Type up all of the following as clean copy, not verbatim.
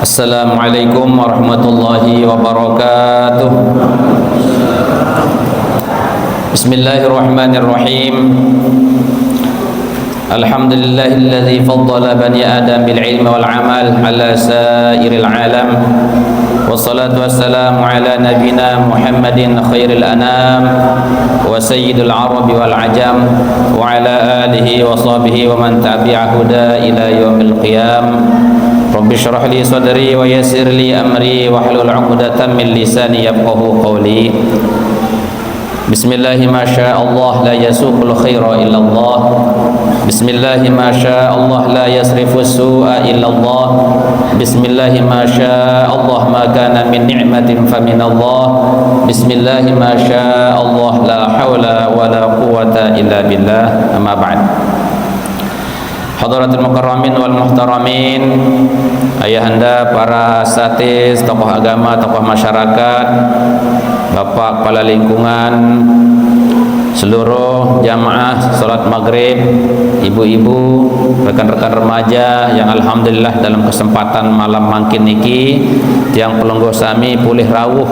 Assalamualaikum warahmatullahi wabarakatuh. Bismillahirrahmanirrahim. Alhamdulillahilladzi faddala bani Adam bil ilmi wal amal ala sairil alam. Wassalatu wassalamu ala nabina Muhammadin khairil anam wa sayyidil arabi wal ajam wa ala alihi wa sahbihi wa man tabi'a huda ila yaumil qiyam. Rabbi syrah li sadri wa yassir li amri wa hlul 'uqdatam min lisani yafqahu qawli. Bismillahi ma syaa Allah la yasuqul khaira illa Allah. Bismillahi ma syaa Allah la yasrifu su'a illa Allah. Bismillahi ma syaa Allah ma kana min ni'matin fa min Allah. Bismillahi ma syaa Allah la haula wa la quwwata illa billah. Amma ba'd. Hadratul mukarramin wal muhtaramin, ayahanda para satis, tokoh agama, tokoh masyarakat, bapak kepala lingkungan, seluruh jamaah salat maghrib, ibu-ibu, rekan-rekan remaja yang alhamdulillah dalam kesempatan malam mangkin niki tiang pelenggo sami pulih rawuh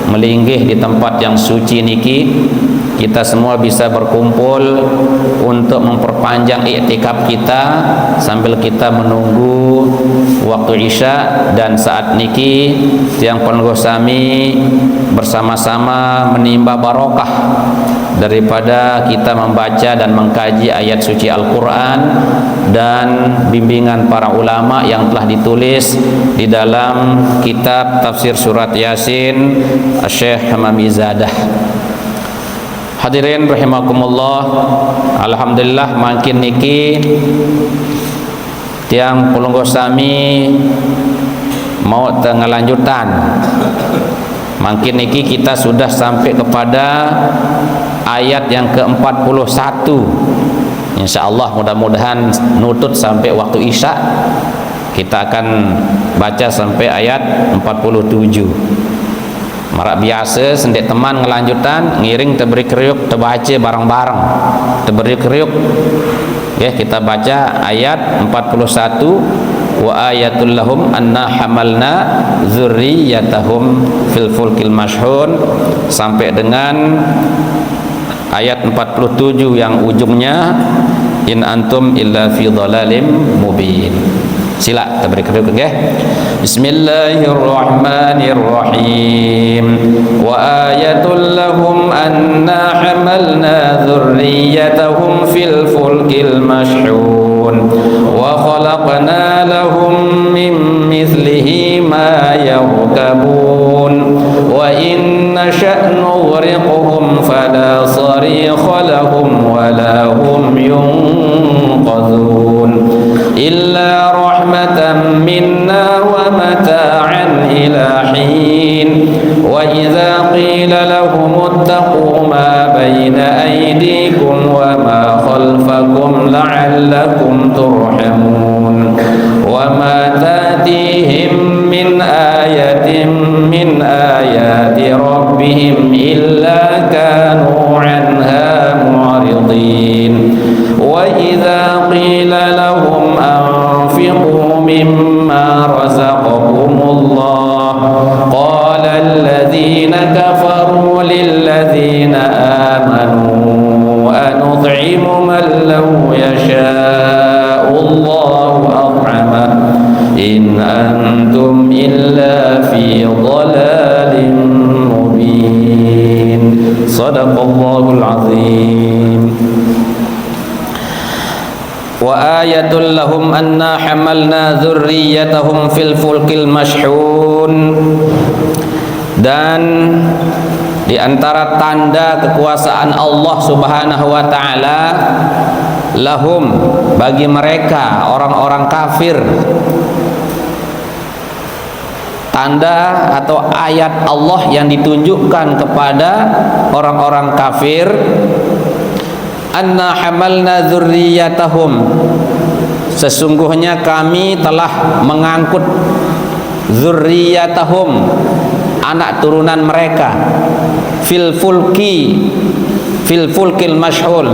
melinggih di tempat yang suci niki. Kita semua bisa berkumpul untuk memperpanjang iktikaf kita sambil kita menunggu waktu isya, dan saat niki tiang penunggu sami bersama-sama menimba barokah daripada kita membaca dan mengkaji ayat suci Al-Quran dan bimbingan para ulama yang telah ditulis di dalam kitab tafsir surat Yasin Syekh Hamamizadah. Hadirin rahimakumullah, alhamdulillah makin niki tiang pulunggo sami mau tengah lanjutan. Makin niki kita sudah sampai kepada ayat yang ke-41. Insyaallah mudah-mudahan nutut sampai waktu isya. Kita akan baca sampai ayat 47. Marak biasa sendek teman ngelanjutan ngiring teberi kriuk terbaca bareng-bareng teberi kriuk ya. Kita baca ayat 41, wa ayatul lahum anna hamalna dzurriyyatahum fil fulkil mashhun, sampai dengan ayat 47 yang ujungnya in antum illa fi dhalalim mubin. Sila kita beri kedua ya. Bismillahirrahmanirrahim. Wa ayatul lahum anna hamalna dzurriyyatahum fil fulkil mashhun wa khalaqna lahum min mithlihi ma yarkabun wa in nasha' nughriqhum fala sarikha lahum wa la hum yunqadhun illa rahmatan minna wa mata'an ila hin wa idza qila lahum ittaqu ma bayna aydikum wa ma khalfakum la'allakum turhamun wa ma ta'tihim min ayatin min ayati rabbihim illa kanu 'anha mu'ridin wa idza qila lahum anfiqu mimma razaqakumullah qala alladhina kafaru lilladhina amanu anut'imu man law yasha'u Allahu at'ama in antum illa fi dhalalin mubin. Sadaqallahul azim. wa ayatul lahum anna hamalna dzurriyyatahum fil fulkil mashhun. Dan di antara tanda kekuasaan Allah Subhanahu wa taala, lahum, bagi mereka orang-orang kafir, tanda atau ayat Allah yang ditunjukkan kepada orang-orang kafir, anna hamalna dzurriyyatahum, sesungguhnya kami telah mengangkut dzurriyyatahum, anak turunan mereka, fil fulkil mashhul,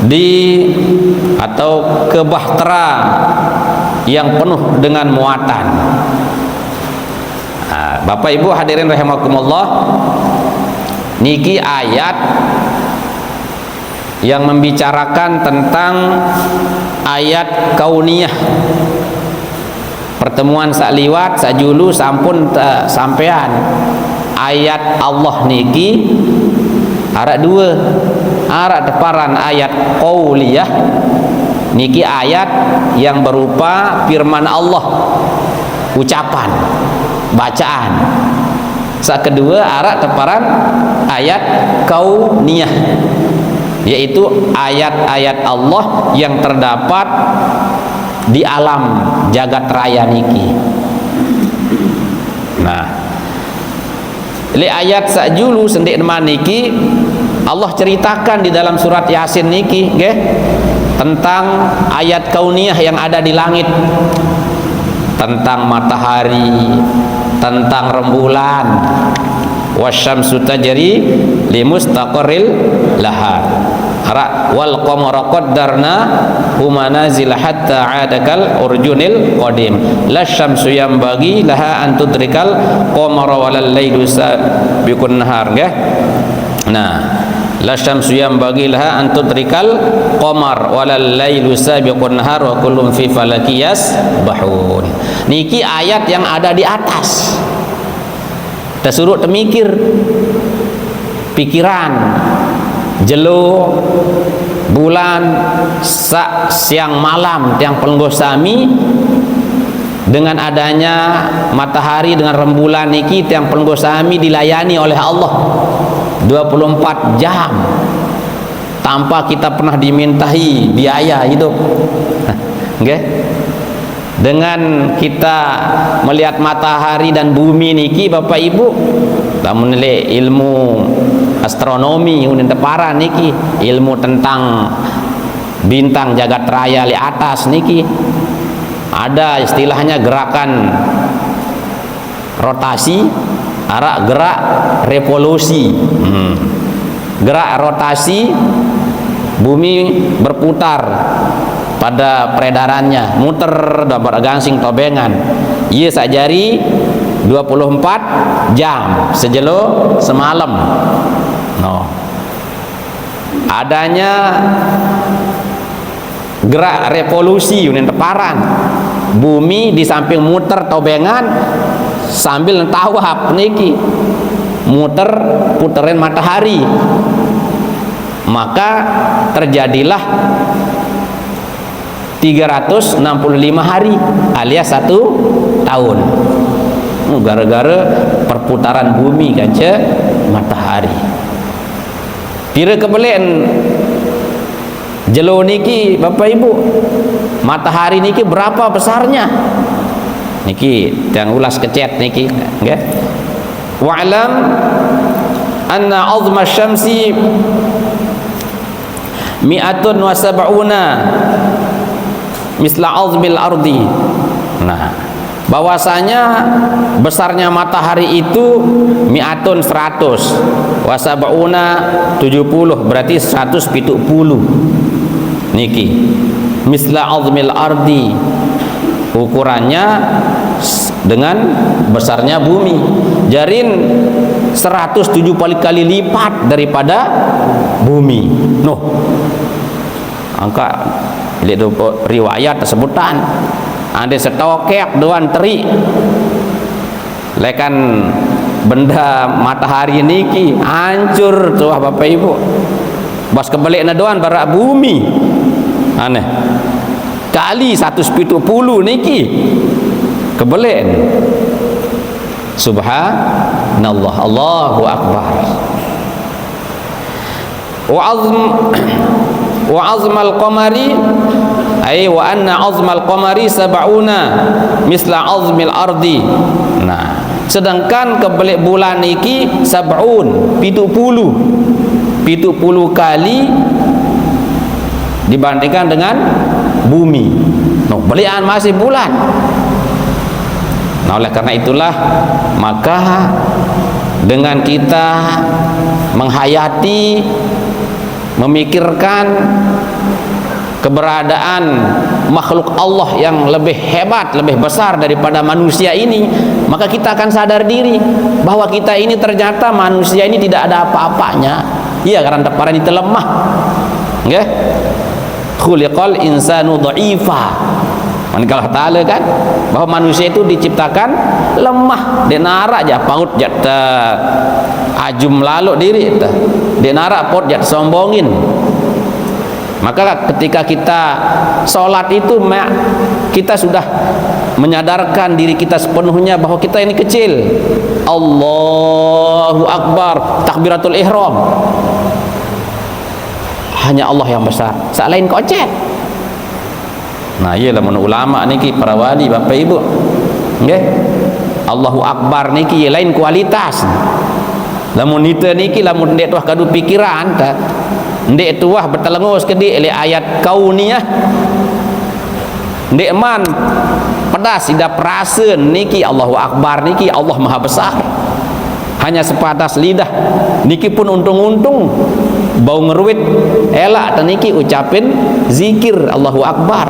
di atau ke bahtera yang penuh dengan muatan. Bapak Ibu hadirin rahimakumullah, niki ayat yang membicarakan tentang ayat kauniyah. Pertemuan sakliwat sajulu sampun sampean ayat Allah niki arak dua, arak deparan ayat qauliyah niki ayat yang berupa firman Allah, ucapan, bacaan. Sak kedua arak teparan ayat kauniyah, yaitu ayat-ayat Allah yang terdapat di alam jagat raya niki. Nah, li ayat sajulu sendik niki Allah ceritakan di dalam surat Yasin niki, nggih, tentang ayat kauniyah yang ada di langit, tentang matahari, tentang rembulan, wasyamsu tajri limustaqarril laha, wal qamara qaddarna humanazil hatta adakal urjunil qadim, lasyamsu yanbaghi laha an tudrikal qamara walal lailu sabiqun nahar, nggih. Nah, lasyamsu yanbaghi laha an tudrikal qamar walal lailu sabiqun nahar wa kullun fi falaki yasbahun. Niki ayat yang ada di atas. Tersuruh temikir pikiran jelo bulan siang malam yang pelenggoh sami, dengan adanya matahari dengan rembulan niki yang pelenggoh sami dilayani oleh Allah 24 jam tanpa kita pernah dimintai biaya hidup. Nggih. Dengan kita melihat matahari dan bumi niki Bapak Ibu, lamun ilmu astronomi unin teparan niki, ilmu tentang bintang jagat raya di atas niki, ada istilahnya gerakan rotasi, gerak revolusi. Gerak rotasi, bumi berputar pada peredarannya, muter dapat gangsing tobengan. Ia sajari 24 jam sejelo semalam. No. Adanya gerak revolusi unin teparan, bumi di samping muter tobengan sambil tawaf niki muter puterin matahari, maka terjadilah 365 hari alias 1 tahun gara-gara perputaran bumi kanca matahari. Kira kebelen jelo niki Bapak Ibu, matahari niki berapa besarnya niki yang ulas kecet niki, nggih. Wa'lam anna 'azma syamsi mi'atun wa sab'una misla 'azmil ardi. Nah, bahwasanya besarnya matahari itu mi'atun 100, wa sab'una 70, berarti 170 niki. Misla 'azmil ardi, ukurannya dengan besarnya bumi. Jarin 170 kali lipat daripada bumi. Noh, angka lihat riwayat tersebutan ada setokek doan teri lekan benda matahari niki hancur tuh Bapak Ibu. Bas kebalik na doan barak bumi aneh kali 170 niki kebelen. Subhanallah, Allahu akbar. Wa azmal qamari ay wa anna azmal qamari sab'una misla azmil ardi. Nah, sedangkan kebelik bulan niki sab'un 70 kali dibandingkan dengan bumi. No, belian masih bulan. Nah, oleh karena itulah maka dengan kita menghayati, memikirkan keberadaan makhluk Allah yang lebih hebat, lebih besar daripada manusia ini, maka kita akan sadar diri bahwa kita ini ternyata manusia ini tidak ada apa-apanya. Iya, karena para itu lemah. Nggih. Khuliqal insanu dha'ifa. Allah Ta'ala kan bahwa manusia itu diciptakan lemah, dia narak aja paut jat ajum lalu diri dia narak pot jat sombongin. Maka ketika kita sholat itu kita sudah menyadarkan diri kita sepenuhnya bahwa kita ini kecil. Allahu Akbar, takbiratul ihram, hanya Allah yang besar, selain kocek. Nah, iyalah menurut ulama niki, para wali, bapak ibu, nggih. Allahu Akbar niki lain kualitas. Lamun kita niki lamun ndek tuah kadu pikiran ta, ndek tuah bertelengus ke di ayat kauniyah, ndek man pedas ida perasen niki Allahu Akbar niki Allah Maha Besar. Hanya sepatas lidah niki pun untung-untung bau ngeruit elak niki ucapin zikir Allahu Akbar.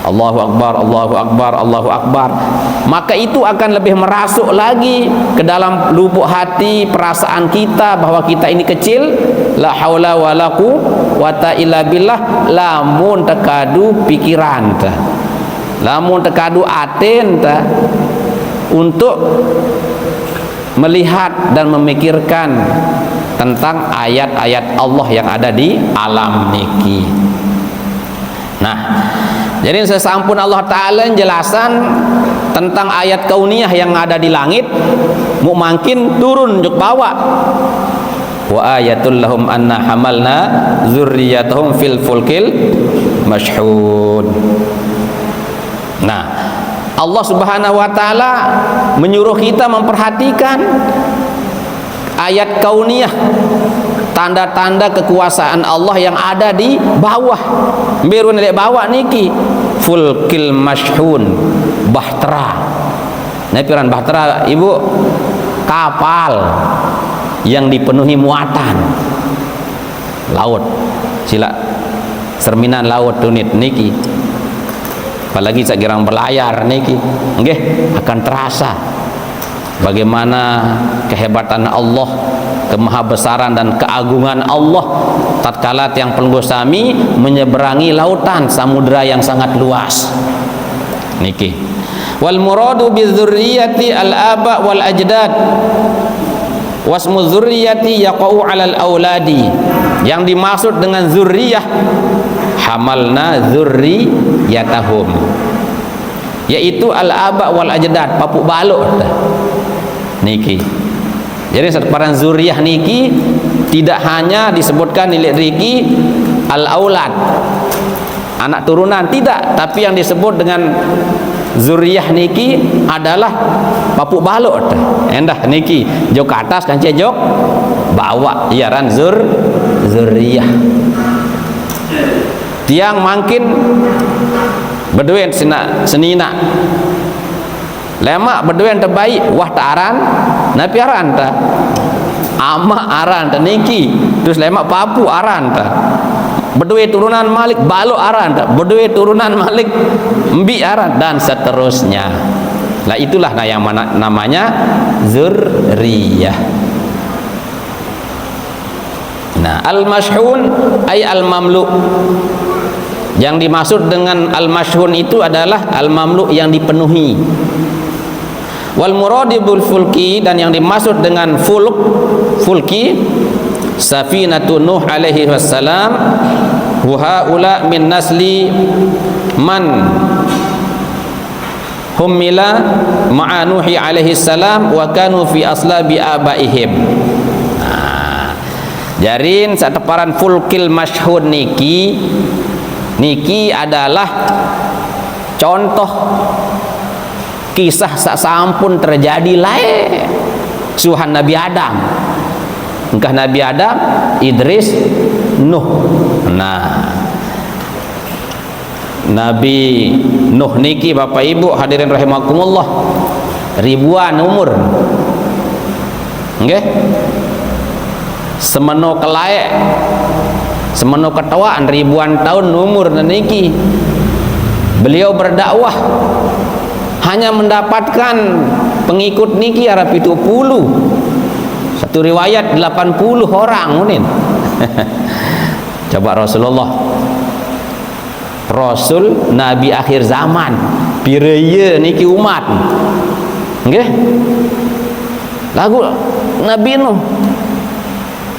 Allahu Akbar, Allahu Akbar, Allahu Akbar. Maka itu akan lebih merasuk lagi ke dalam lubuk hati perasaan kita bahwa kita ini kecil. La haula wala quwwata illa billah. Lamun tekadu pikiran ta, lamun tekadu aten ta untuk melihat dan memikirkan tentang ayat-ayat Allah yang ada di alam niki. Nah, jadi sesampun Allah Ta'ala jelasan tentang ayat kauniyah yang ada di langit, makin turun juk bawa. Wa ayatul lahum anna hamalna dzurriyyatahum fil fulkil mashhud. Nah, Allah Subhanahu wa taala menyuruh kita memperhatikan ayat kauniyah, tanda-tanda kekuasaan Allah yang ada di bawah. Berun di bawah niki fulkil mashhun, bahtera. Nepiran bahtera ibu, kapal yang dipenuhi muatan laut, sila cerminan laut tunit niki. Apalagi sekirang berlayar niki, nggih akan terasa bagaimana kehebatan Allah, kemahabesaran dan keagungan Allah tatkala tiang penggosami menyeberangi lautan samudra yang sangat luas niki. Wal muradu bidzurriyyati al aba wal ajdad wasmu dzurriyyati yaqau alal auladi. Yang dimaksud dengan zurriyah, hamalna dzurriyyatahum, yaitu al aba wal ajdad, papuk baluk niki. Jadi separan zuriyah niki tidak hanya disebutkan nilai riki al-aulad, anak turunan, tidak, tapi yang disebut dengan zuriyah niki adalah papuk baluk. Endah niki jok atas kan jok bawa iaran zuriyah. Tiang makin berduit senina lemak berduit terbaik wah ta'aran napi aran ta ama aran ta niki terus lemak papu aran ta berduit turunan Malik baluk aran ta berduit turunan Malik mbi aran dan seterusnya. Lah itulah yang namanya zurriyah. Nah, al-mashhun ay al-mamlu. Yang dimaksud dengan al-mashhun itu adalah al-mamlu yang dipenuhi. Wal muradibul fulki, dan yang dimaksud dengan fulki safinatun Nuh alaihi wassalam wa haula min nasli man humila ma'a Nuhi alaihi salam wa kanu fi aslabi abaihim. Jarin sateparan fulkil masyhud niki adalah contoh kisah sasampun terjadi lae suhan Nabi Adam, engkah Nabi Adam, Idris, Nuh. Nah, Nabi Nuh niki Bapak Ibu hadirin rahimakumullah ribuan umur, nggih, semeno kelaek, semeno ketuaan ribuan tahun umur niki. Beliau berdakwah hanya mendapatkan pengikut niki arah 70. Satu riwayat 80 orang unin. Coba Rasulullah, Rasul Nabi akhir zaman, pireye niki umat, nggih. Lagu Nabi Nuh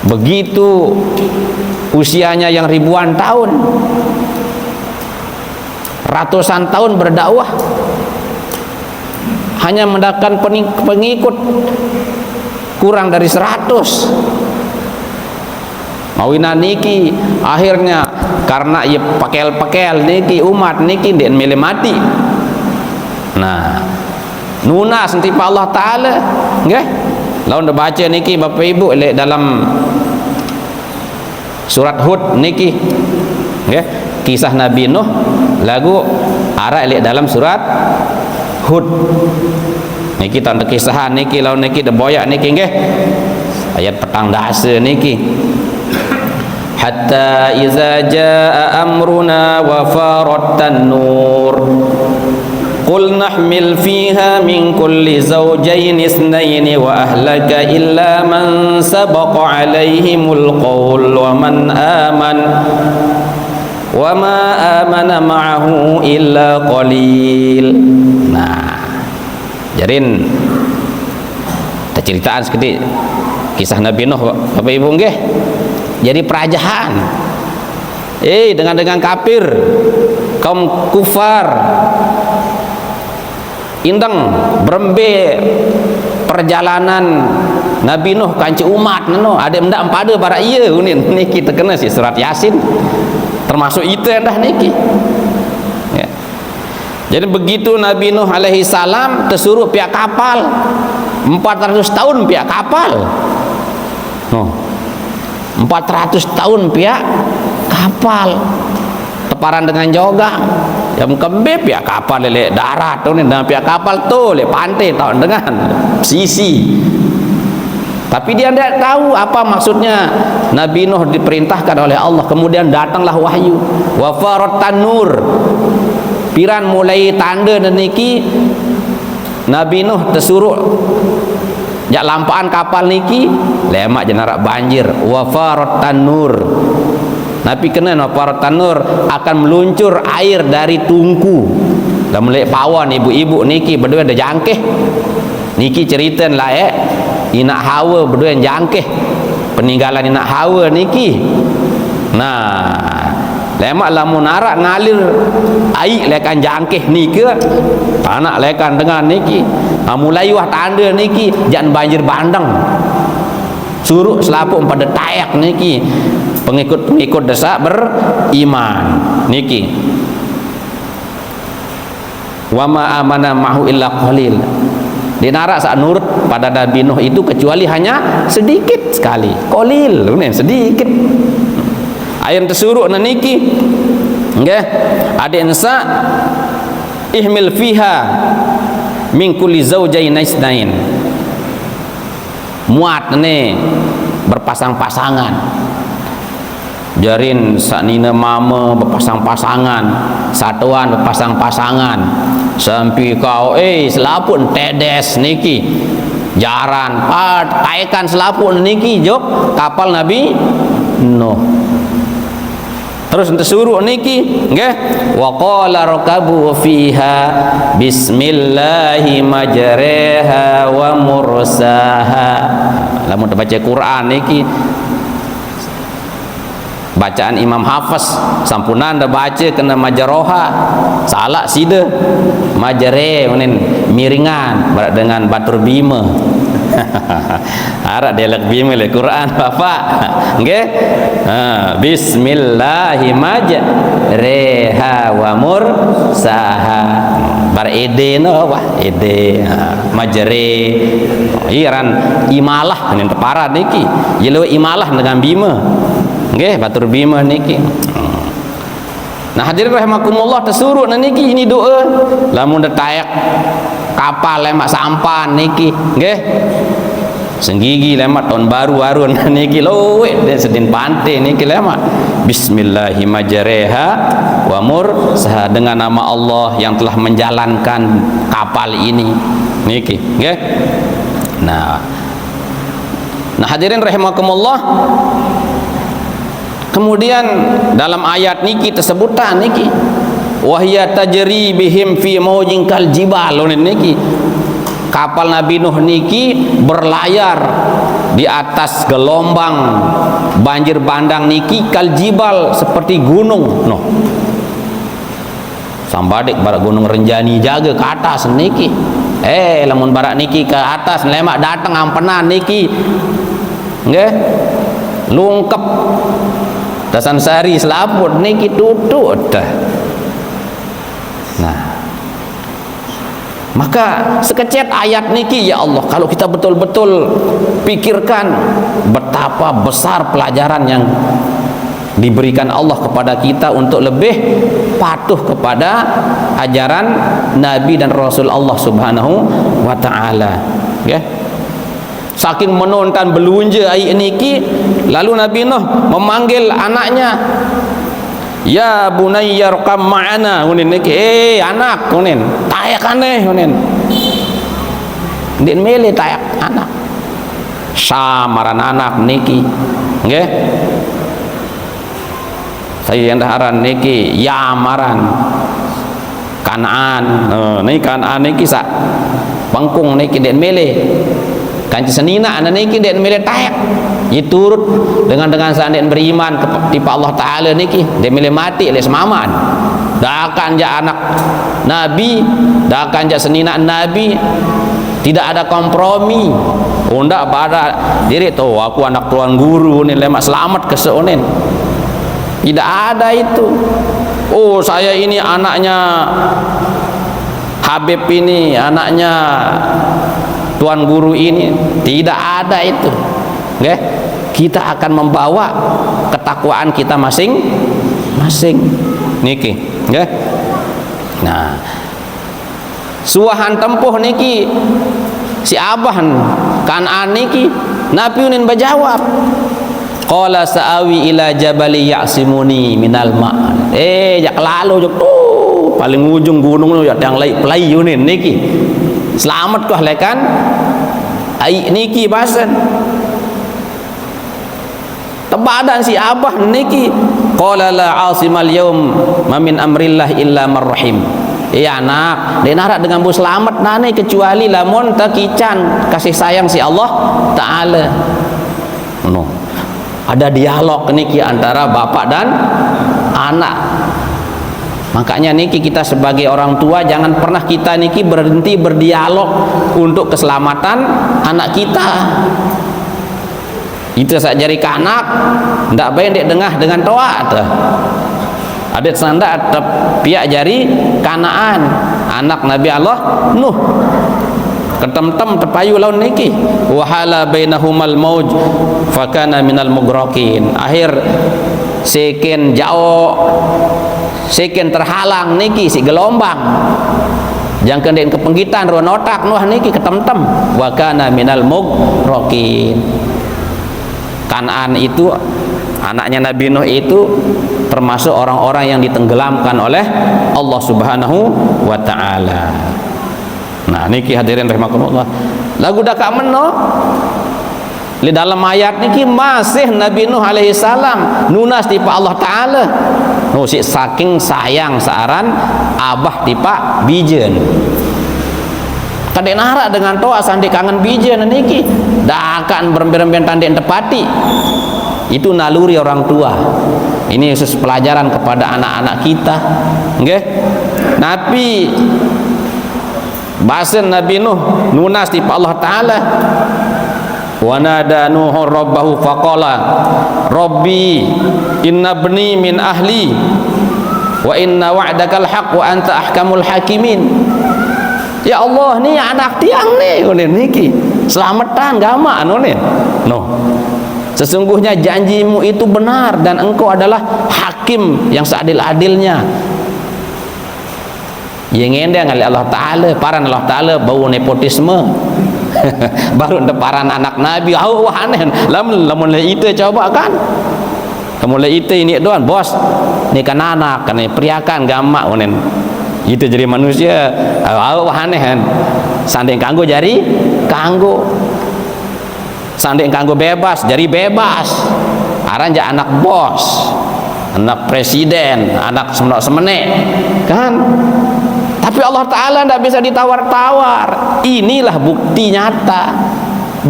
begitu usianya yang ribuan tahun, ratusan tahun berdakwah, hanya mendapatkan pengikut kurang dari 100. Mawina niki akhirnya karena ia pakel-pakel niki umat niki den milih mati. Nah, nunas nanti Allah Ta'ala, nggih. Lawan baca niki Bapak Ibu dalam surat Hud niki, nggih, kisah Nabi Nuh lagu arah dalam surat Hud niki tanda kisahan niki lawan niki deboyak niki, nggih, ayat petang dasa niki. Hatta iza jaa amruna wa farattan nur qul nahmil fiha min kulli zawjayn ithnayn wa ahlaka illa man sabaqa alaihimul qawl wa man wa ma amana ma'ahu illa qalil. Nah, jarin ceritaan sedikit kisah Nabi Nuh Bapak Ibu, nggih. Jadi perajahan dengan kafir, kaum kufar indeng berembe perjalanan Nabi Nuh kanci umat neno ada mendak pada para iya unin niki terkena si surat Yasin termasuk itu endah niki ya. Jadi begitu Nabi Nuh alaihi salam tersuruh pihak kapal 400 tahun pihak kapal, 400 tahun pihak kapal teparan dengan joga yang kembe pihak kapal lele darat tu ni, dengan pihak kapal tu lele pantai tahun dengan sisi. Tapi dia tidak tahu apa maksudnya Nabi Nuh diperintahkan oleh Allah. Kemudian datanglah wahyu wa farattan nur, piran mulai tanda niki Nabi Nuh tersuruh jak lampaan kapal niki lemak jenarak banjir wa farattan nur. Nabi kena wa farattan nur akan meluncur air dari tungku. Dah mulai pawan ibu-ibu niki berdua ada jangkeh. Niki cerita layak Inak Hawa berdua yang jangkeh peninggalan Inak Hawa niki. Nah, lemak lamun narak ngalir air lekan jangkeh niki tanak lekan dengan niki. Mulai wah tanda niki jangan banjir bandang suruh selapuk pada tayak niki pengikut-pengikut desak beriman niki. Wa ma amana ma'hu illa qalil. Dinarak saat nurut pada Nabi Nuh itu kecuali hanya sedikit sekali, qalil, sedikit. Ayat tersuruh niki nggih ada insa ihmil fiha min kulli zawjayn itsnain, muat ne berpasang-pasangan. Jarin saknina mama berpasang-pasangan, satuan berpasang-pasangan, sampai kau selapun tedes niki jaran taikan selapun niki jok kapal Nabi Nuh. Terus tersuruh niki nggih wa qala rakabu fiha bismillahi majreha wa mursaha. Lamun baca Quran niki bacaan Imam Hafiz sampunan dah baca kena majaroha salah sida majare miringan berat dengan batur bima harap dia lek bima le Quran bapak nggih bismillahi majreha wa mursaha bar ede no wah ede majre iran imalah nen tepara niki yelo imalah dengan bima nggih batur bima niki. Nah hadirin rahimakumullah tersuruh niki ini doa lamun detayak kapal lemak sampan niki nggih senggigi lemak tahun baru arun niki loe dan sedin pante niki lemak bismillahi majreha wa mursaha dengan nama Allah yang telah menjalankan kapal ini niki nggih. Nah hadirin rahimakumullah, kemudian dalam ayat niki tersebutan niki wahya tajri bihim fi maujin kal jibal niki kapal Nabi Nuh niki berlayar di atas gelombang banjir bandang niki kal jibal seperti gunung noh sambadik barak gunung Renjani jaga ke atas niki lamun barak niki ke atas lemak datang ampenan niki nggih lungkep Dasan Sari selaput niki tutuk dah. Nah maka sekecet ayat niki ya Allah kalau kita betul-betul pikirkan betapa besar pelajaran yang diberikan Allah kepada kita untuk lebih patuh kepada ajaran Nabi dan Rasul Allah Subhanahu wa taala ya. Saking menonton belunja ayat niki lalu Nabi Nuh memanggil anaknya ya bunayya rqam ma'ana kunin niki anak kunin tayak aneh kunin din mele tayak anak samaran anak niki nggih saya yang daharan niki yamaran Kanaan niki Kanaan niki sak bangkung niki din mele kanci senina anda niki dia milih tayak ia turut dengan seandainya beriman kepada Allah Ta'ala niki dia milih mati oleh semaman dah akan ja anak Nabi dah akan ja senina Nabi tidak ada kompromi ndak pada diri tu aku anak tuan guru ni lemak selamat keseonen tidak ada itu oh saya ini anaknya Habib ini anaknya tuan guru ini tidak ada itu nggih kita akan membawa ketakwaan kita masing-masing niki nggih. Nah suahan tempuh niki si abah Kanaan niki Nabi unin berjawab qala sa'awi ila jabali ya'simuni minal ma jak lalu jak tuh paling ujung gunung yang play unin niki selamat kah lekan ai niki basan tebadan si abah niki qala la asimal yaum ma min amrillah illa marrahim ya anak dia narak dengan bu selamat nane kecuali lamun takican kasih sayang si Allah Ta'ala no. Ada dialog niki antara bapak dan anak. Makanya niki kita sebagai orang tua jangan pernah kita niki berhenti berdialog untuk keselamatan anak kita. Itu saja jari ke anak ndak baik dek dengah dengan toa tuh. Adet sanda atau pihak jari Kanaan anak Nabi Allah Nuh ketem-tem terpayu lawan niki wahala bainahumal mauj fakana minal mugraqin akhir seken jauh seken terhalang niki si gelombang jangkeun den kepenggitan ruan otak Nuh niki ketem-tem wakana minal mugraqin. Kanaan itu anaknya Nabi Nuh itu termasuk orang-orang yang ditenggelamkan oleh Allah Subhanahu wa taala. Nah niki hadirin rahimakumullah lagu dakak meno di dalam ayat niki masih Nabi Nuh alaihi salam nunas tipa Allah taala si saking sayang searan abah tipa bijen kadek nara dengan toa sandi kangen bijen niki dah akan beremben-remben tandek tepati Itu naluri orang tua. Ini khusus pelajaran kepada anak-anak kita. Nggih. Nabi bahasa Nabi Nuh nunas di Allah Taala. Wa nada Nuhu rabbahu faqala rabbi inna ibni min ahli wa inna wa'dakal haqq wa anta ahkamul hakimin. Ya Allah, ni anak tiang ni niki selamatan gama nih. No. Sesungguhnya janjimu itu benar dan engkau adalah hakim yang seadil-adilnya. Yang ngendang oleh Allah Ta'ala, paran Allah Ta'ala bau nepotisme. Baru paran anak Nabi, wah aneh. Lamun itu coba kan. Mulai itu ini doan bos, ni kan anak, kan priakan gamak unen. Itu jadi manusia, wah aneh kan. Sanding kanggo jari kanggo. Sanding kanggo bebas, jari bebas. Aranja anak bos, anak presiden, anak semenek, kan? Tapi Allah Ta'ala tidak bisa ditawar-tawar. Inilah bukti nyata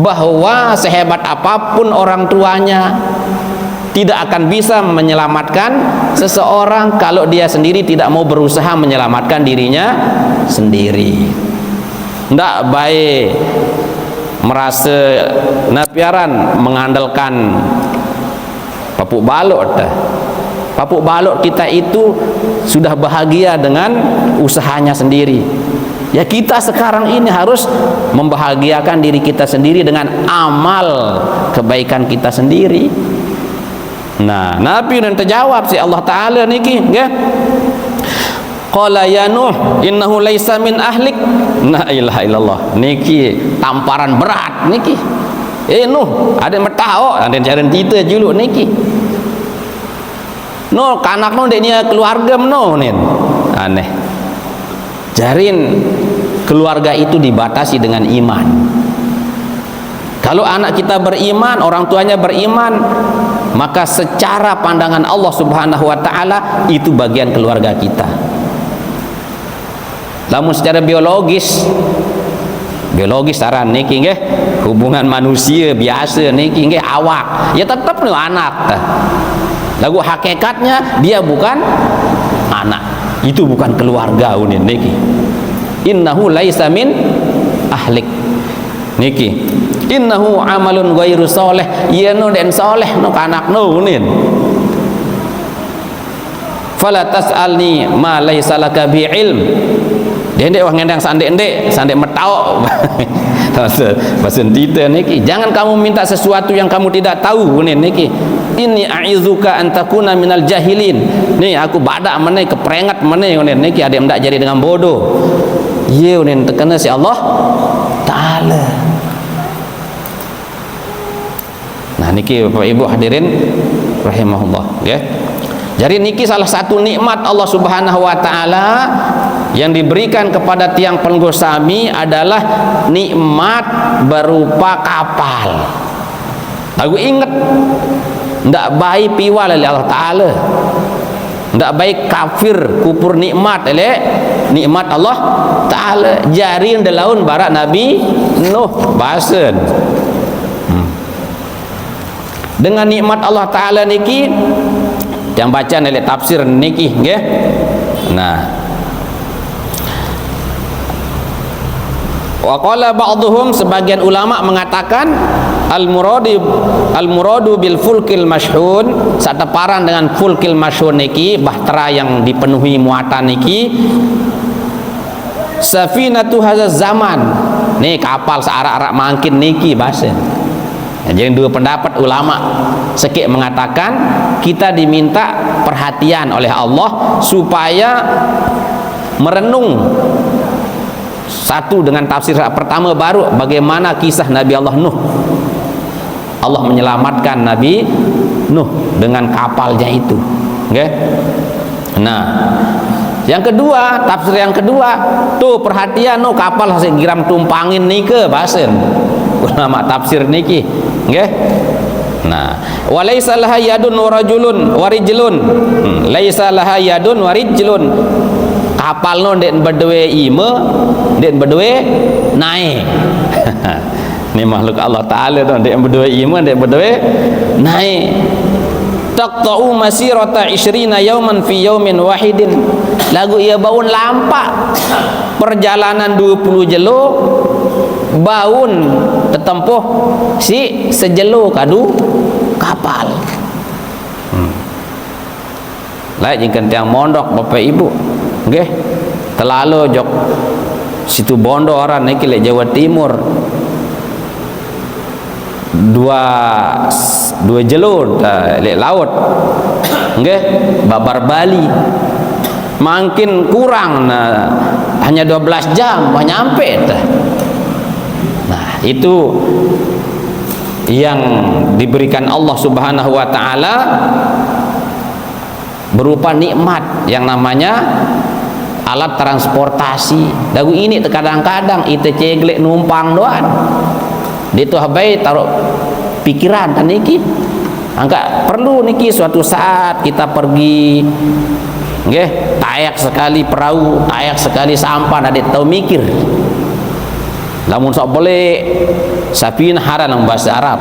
bahwa sehebat apapun orang tuanya tidak akan bisa menyelamatkan seseorang kalau dia sendiri tidak mau berusaha menyelamatkan dirinya sendiri. Tidak baik merasa napiaran mengandalkan papuk balok. Papuk balok kita itu sudah bahagia dengan usahanya sendiri. Ya kita sekarang ini harus membahagiakan diri kita sendiri dengan amal kebaikan kita sendiri. Nah, Nabi dan terjawab si Allah Ta'ala niki, nggih. Qala ya Nuh innahu laisa min ahlik. La ilaha illallah. Niki tamparan berat niki. Nuh, ada metao, ada jaran kita juluk niki. No, kanak no dia keluarga no nih. Aneh. Jarin keluarga itu dibatasi dengan iman. Kalau anak kita beriman, orang tuanya beriman, maka secara pandangan Allah Subhanahu wa Ta'ala itu bagian keluarga kita. Namun secara biologis saran niki nggih, hubungan manusia biasa niki nggih awak, ya tetap nih anak. Lagu hakikatnya dia bukan anak, itu bukan keluarga unin niki. Innahu laisa min ahlik niki. Innahu amalun ghairu soleh. Iya no den soleh no kanak no unin. Fala tas'alni ma laisa laka bi ilm. Dendek wah ngendang sandek metau. Pasen tita niki, jangan kamu minta sesuatu yang kamu tidak tahu niki. Inni a'izuka an takuna minal jahilin. Nih aku badak meneh keprengat meneh niki ada ndak jadi dengan bodoh. Ye nen tekena si Allah Ta'ala. Nah niki Bapak Ibu hadirin rahimahullah ya. Jadi niki salah satu nikmat Allah Subhanahu wa Ta'ala yang diberikan kepada tiang penggosami adalah nikmat berupa kapal. Aku ingat ndak baik piwal oleh Allah Ta'ala, ndak baik kafir kupur nikmat oleh nikmat Allah Ta'ala. Jari delaun barak Nabi Nuh basen dengan nikmat Allah Ta'ala niki yang baca oleh tafsir niki nggih. Nah, wa qala ba'dhum, sebagian ulama mengatakan al-muradu bil fulkil masyhun, sateparan dengan fulkil masyhun niki bahtera yang dipenuhi muatan niki safinatu hadzal zaman. Nih kapal searak-arak mangkin niki bahasa. Jadi dua pendapat ulama. Sekik mengatakan kita diminta perhatian oleh Allah supaya merenung satu dengan tafsir pertama baru bagaimana kisah Nabi Allah Nuh. Allah menyelamatkan Nabi Nuh dengan kapalnya itu. Okay? Nah, yang kedua, tafsir yang kedua, tuh perhatian no kapal hasil giram tumpangin nike basen. Ulama tafsir niki. Nggih. Nah, walaisa laha yadun warajulun warijlun. Laisa laha yadun warijlun. Kapal no den berduwe ime, den berduwe naik. Ni makhluk Allah Ta'ala tu, dia berdua iman, dia berdua naik. Taqta'u masirata 20 yauman fi yaumin wahidin. Lagu ia baun lampak perjalanan 20 jeluk, baun tetempuh si sejelo kadu kapal. Lain jingkan tiang mondok Bapak Ibu, nggih. Terlalu jok situ bondo orang niki le Jawa Timur. Dua jalur lek laut, nggih, babar Bali makin kurang, hanya 12 jam nyampe dah. Nah, itu yang diberikan Allah Subhanahu wa taala berupa nikmat yang namanya alat transportasi. Lagu ini kadang-kadang itu ceglek numpang doan. Itu habai taruh pikiran kan niki. Angka perlu niki suatu saat kita pergi, nggih, tayak sekali perahu, tayak sekali sampan, adik tahu mikir. Lamun sok boleh sapin haran dalam bahasa Arab,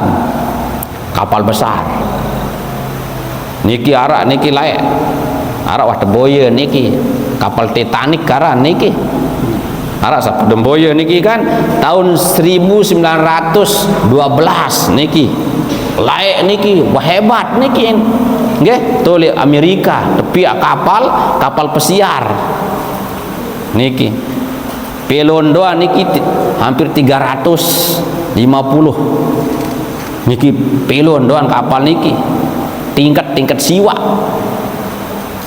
kapal besar. Niki arak niki layak. Arak wah teboye niki, kapal Titanic karan niki. Arak sapa demboya niki kan tahun 1912 niki. Layak niki, wah hebat niki. Nggih, toleh Amerika tepi kapal pesiar. Niki. Pelon doa niki hampir 350. Niki pelon doan kapal niki. Tingkat siwa.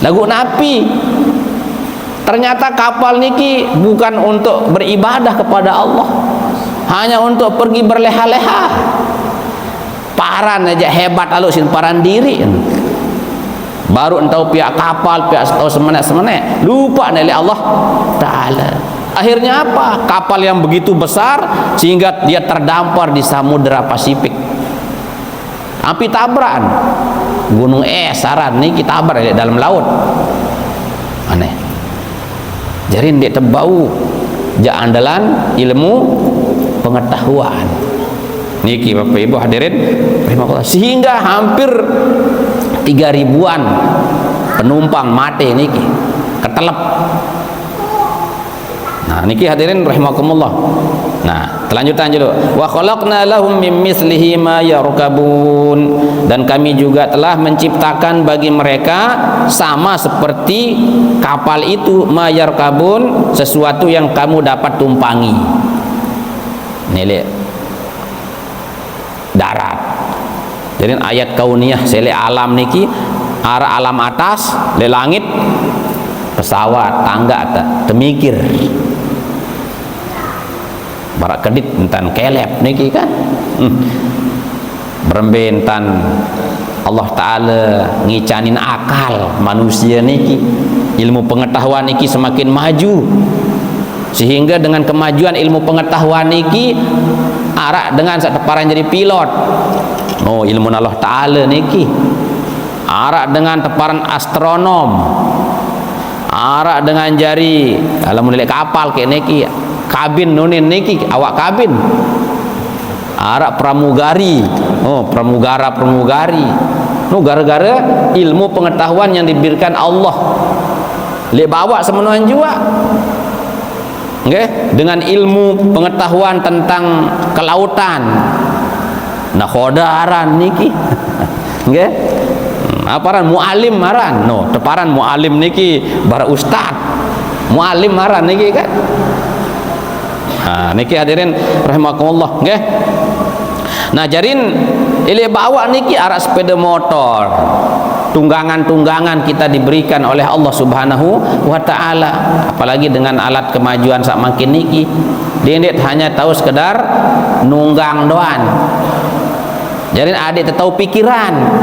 Lagu napi. Ternyata kapal niki bukan untuk beribadah kepada Allah, hanya untuk pergi berleha-leha. Paran aja hebat aluk sin paran diri. Baru entau pihak kapal, pihak tahu semenek, lupa nilai Allah Ta'ala. Akhirnya apa? Kapal yang begitu besar sehingga dia terdampar di Samudra Pasifik. Api tabrakan. Gunung es saran niki tabar di dalam laut. Aneh. Jadi dia terbau ja andalan ilmu pengetahuan. Niki Bapak Ibu hadirin rahimakumullah, sehingga hampir 3.000-an penumpang mati niki ketelep. Nah niki hadirin rahimakumullah. Nah kelanjutan dulu, wa khalaqna lahum mim mislihi ma yarkabun, dan kami juga telah menciptakan bagi mereka sama seperti kapal itu, ma yarkabun, sesuatu yang kamu dapat tumpangi. Nilai darat. Jadi ayat kauniyah sele alam niki arah alam atas le langit pesawat tangga temikir barak kedit entan kelep niki kan berembentan Allah Ta'ala ngicanin akal manusia niki, ilmu pengetahuan niki semakin maju, sehingga dengan kemajuan ilmu pengetahuan niki arak dengan teparan jadi pilot. Oh ilmu Allah Ta'ala niki arak dengan teparan astronom, arak dengan jari kalau menilai kapal kayak niki kabin nunin niki awak kabin, arak pramugari, oh pramugari, no gara-gara ilmu pengetahuan yang diberikan Allah le bawa semenuhan jua, nggih, dengan ilmu pengetahuan tentang kelautan nakhodaran niki nggih, aparan mualim maran, no teparan mualim niki bar ustad mualim maran niki kan. Nah, niki hadirin rahimakumullah nggih. Nah, jarin ile bawa niki arak sepeda motor. Tunggangan-tunggangan kita diberikan oleh Allah Subhanahu wa taala. Apalagi dengan alat kemajuan sak makin niki. Dia hanya tahu sekedar nunggang doan. Jarin adik tahu pikiran.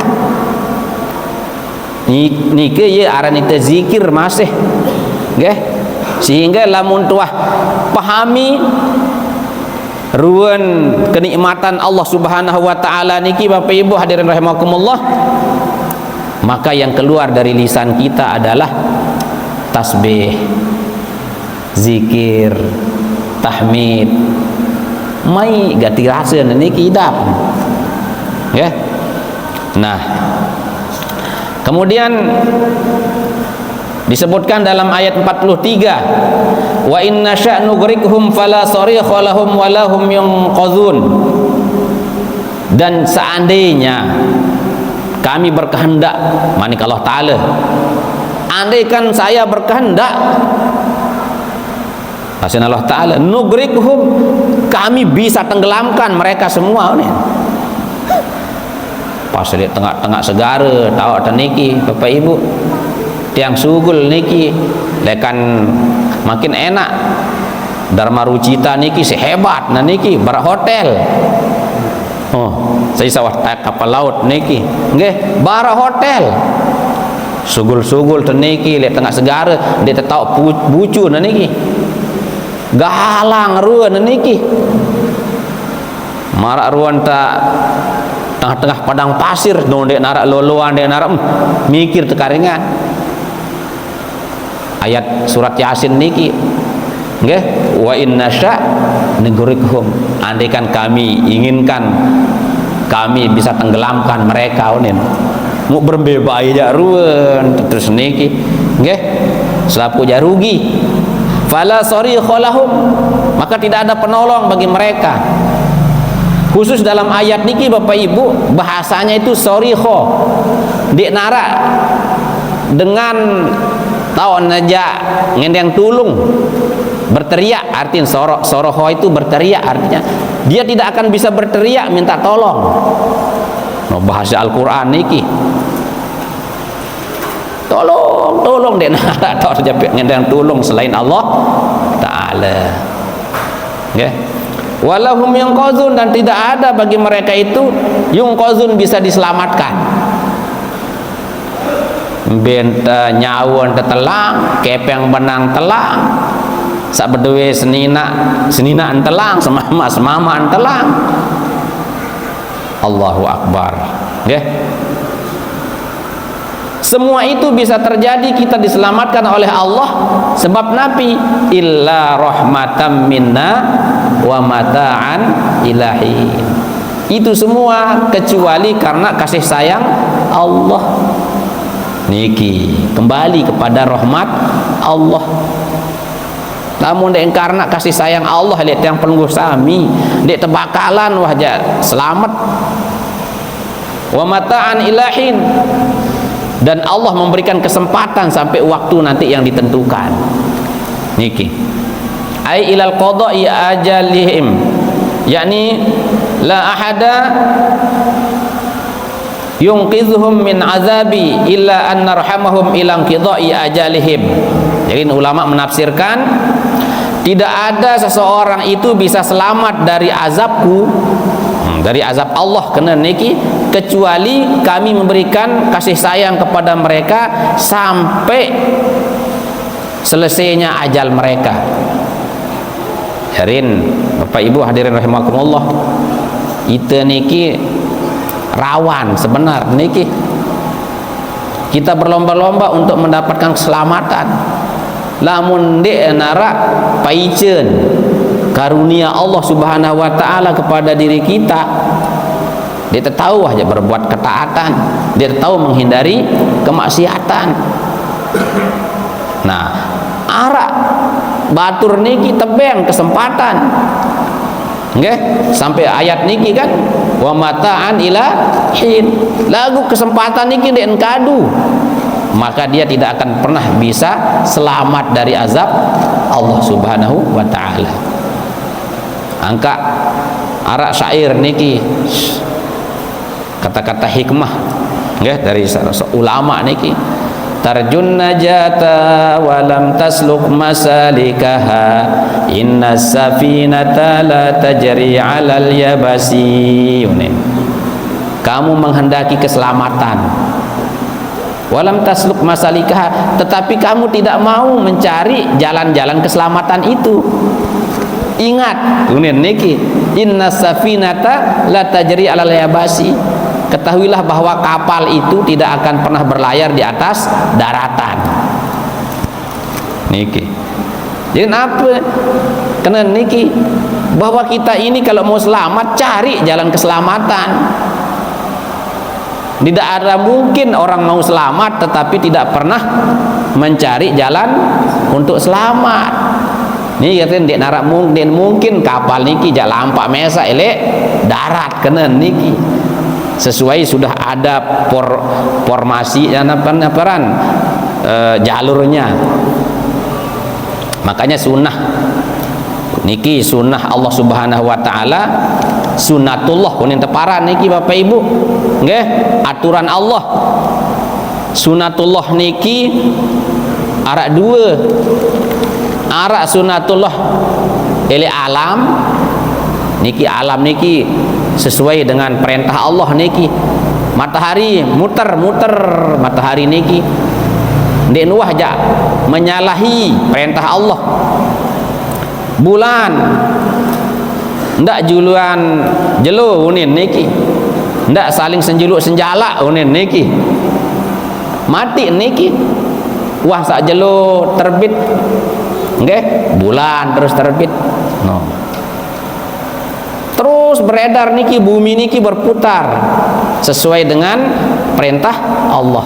Niki ye aran itu zikir masih. Nggih. Sehingga lamun tuah pahami ruan kenikmatan Allah Subhanahu wa taala niki Bapak Ibu hadirin rahimakumullah, maka yang keluar dari lisan kita adalah tasbih, zikir, tahmid, mai gati rasa niki idap. Ya. Nah, kemudian disebutkan dalam ayat 43, wa inna sya' nughriqhum fala sarikha lahum wa lahum yunqadhun. Dan seandainya kami berkehendak, manik Allah Ta'ala, andaikan saya berkehendak, Hasan Allah Ta'ala, nughriqhum, kami bisa tenggelamkan mereka semua ni. Pas di tengah-tengah segara tahu niki Bapak Ibu tiang sugul niki lekan makin enak. Dharma Rucita niki sehebat nah niki berhotel. Oh, saya sawah kapal laut niki nggih bara hotel. Sugul-sugul niki le tengah segara dia tahu bucu nah niki. Galang ruan niki. Marak ruan tak tengah-tengah padang pasir dong dek narak loloan dek narak mikir tekaringan. Ayat surat Yasin niki nggih wa inna sya' nughriqhum, andaikan kami inginkan kami bisa tenggelamkan mereka onen mau berbebai jak ruan terus niki nggih selapu jarugi fala sarikha lahum, maka tidak ada penolong bagi mereka. Khusus dalam ayat niki Bapak Ibu bahasanya itu sarikha dek narak dengan tahun aja ngendeng tulung berteriak, artinya soroho itu berteriak, artinya dia tidak akan bisa berteriak minta tolong. No, bahasa Al-Quran niki tolong dek narak tahu saja ngendeng tulung selain Allah Ta'ala. Okay. Walahum yunqazun, dan tidak ada bagi mereka itu yunqazun bisa diselamatkan. Benta nyawon tetelang, kepeng benang telang, sak bedewe senina telang, semama telang. Allahu Akbar. Nggih. Semua itu bisa terjadi, kita diselamatkan oleh Allah sebab Nabi illa rahmatam minna wa mata'an ilahi. Itu semua kecuali karena kasih sayang Allah. Niki kembali kepada rahmat Allah. Namun dek karena kasih sayang Allah lihat yang penunggu sami dek tebakalan wahja selamat wa mata'an ilahin, dan Allah memberikan kesempatan sampai waktu nanti yang ditentukan. Niki ai ilal qada'i ajalihim, yakni la ahada yunqidhuhum min azabi illa an narhamahum ila qada'i ajalihim. Jadi ulama menafsirkan tidak ada seseorang itu bisa selamat dari azabku, dari azab Allah kena niki, kecuali kami memberikan kasih sayang kepada mereka sampai selesainya ajal mereka. Hadirin Bapak Ibu hadirin rahimakumullah, kita niki rawan sebenar niki, kita berlomba-lomba untuk mendapatkan keselamatan. Lamun dek narak paicen karunia Allah Subhanahu wa taala kepada diri kita, dia tahu aja berbuat ketaatan, dia tahu menghindari kemaksiatan. Nah, arak batur niki tebeng kesempatan. Nggih, sampai ayat niki kan wa mata'an ila hin. Lagu kesempatan niki dek kadu, maka dia tidak akan pernah bisa selamat dari azab Allah Subhanahu wa taala. Angka arak syair niki kata-kata hikmah nggih dari ulama niki, tarjun najata walam tasluk masalikaha inna safinata la tajri alal yabasi. Kamu menghendaki keselamatan walam tasluk masalikaha, tetapi kamu tidak mau mencari jalan-jalan keselamatan itu. Ingat niki inna safinata la tajri alal yabasi, ketahuilah bahwa kapal itu tidak akan pernah berlayar di atas daratan. Niki jadi apa kena niki bahwa kita ini kalau mau selamat cari jalan keselamatan. Tidak ada mungkin orang mau selamat tetapi tidak pernah mencari jalan untuk selamat. Ini katanya narak mungkin kapal niki jalan lampak mesa elek darat kena niki. Sesuai sudah ada formasi jalurnya. Makanya sunnah niki sunnah Allah Subhanahu wa taala, sunnatullah kuning teparan niki Bapak Ibu. Nggih, aturan Allah. Sunnatullah niki arak dua. Arak sunnatullah ele alam niki, alam niki sesuai dengan perintah Allah niki. Matahari muter matahari niki ndek nuah aja menyalahi perintah Allah. Bulan ndak juluan jelo unin niki, ndak saling senjuluk senjala unin niki, mati niki. Wah sak jelo terbit nggih, bulan terus terbit no. Terus beredar niki, bumi niki berputar sesuai dengan perintah Allah.